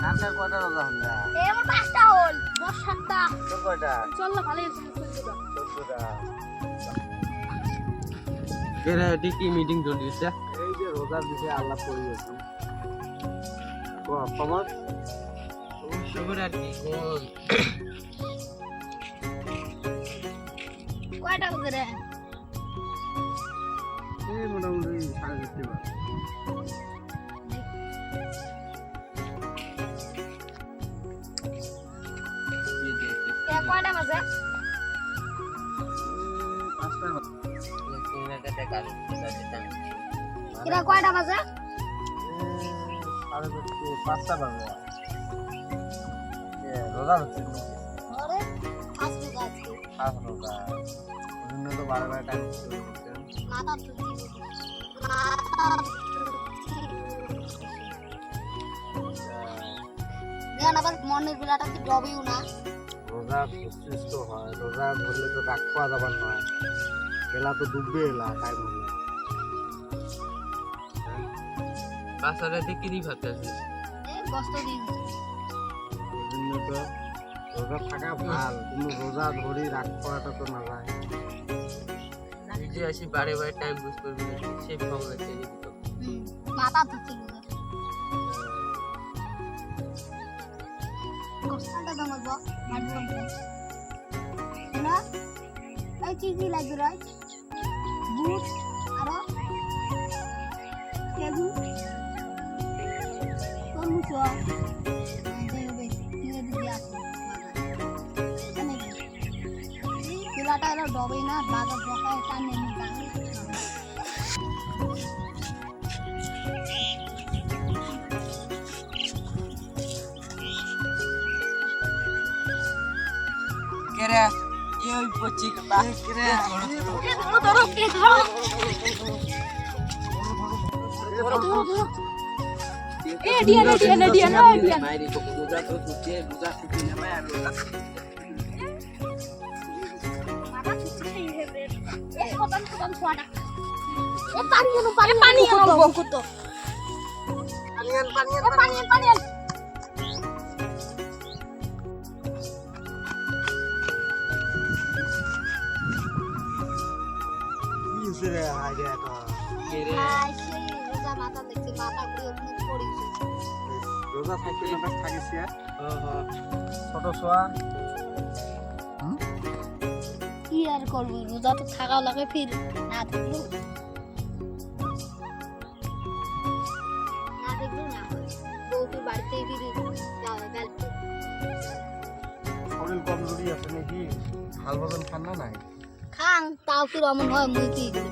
কার কার কয়টা রোজা হল না? এই আমার 5টা হল, 10 7টা। তোর কয়টা? চল না ভালোই আছে 14টা। 14টা। এরা কি মিটিং চলছে? এই যে রোজার বিষয়ে আল্লাহ পড়ি আছে। খবর খবর আর কি কোন কয়টা বাজে রে? এই মোটামুটি 4:30 বাজে। এ কয়টা বাজে? 5টা বাজে। এরা কয়টা বাজে? 5টা বাজে। রোজা হচ্ছে আরে আজ রোজা আজকে। খাস রোজা ওজন্য তো বারে বারে টাইম শুরু করছেন। মাথা টুকি দেন আবার মনের বেলাটা কি ডবেও না। রোজা সুস্থ হয়, রোজা ধরলে তো রাগ খাওয়া যাবার নয়, বেলা তো ডুববে এলা টাইম হলে। বাসারে দেখি দি ভাত আছে এই কষ্ট দিন ওই জন্য তো রোজা থাকা ভাল, কিন্তু রোজা ধরি রাগ করাটা তো না যায়। নিজে আসি বারে বারে টাইম বুঝ করবি না সেই ফর্ম লাগছে নাকি তো মাথা ধুচ্ছে কষ্টটা তো মজা মারবো না এই কি লাগবে রে বুট আরো কেবু কোন মুছো দেবে নিয়ে দিবি আসো কিলাটা এর ডবে না বাগা বকায় টানে নি গানে কেরে এই পচি কা কেরে ধরো কে ধরো এ ডিয়া না মাইরি তো রোজা তো তুই রোজা ছুটি না মাই আর রোজা মাথা ছুটছে এই হেবে এ কতন ছোয়াটা এ পানি আনো বকুতো পানি কি হয়েছে রে আইডিয়া তো? কেরে সেই রোজা মাথা দেখছে মাথা ঘুরে ওখানে পড়েছে রোজা থাকতে না থাকিস হ্যাঁ হ্যাঁ ছোট সোয়া কি আর করবি রোজা তো থাকা লাগে ফির না দেখলো না বউকে বাড়িতে ফিরে যাওয়া গেল শরীর কমজোরি আছে নাকি? হাল বদল খান না নাই? খাং তাও ফির অমন হয় মুই কি করি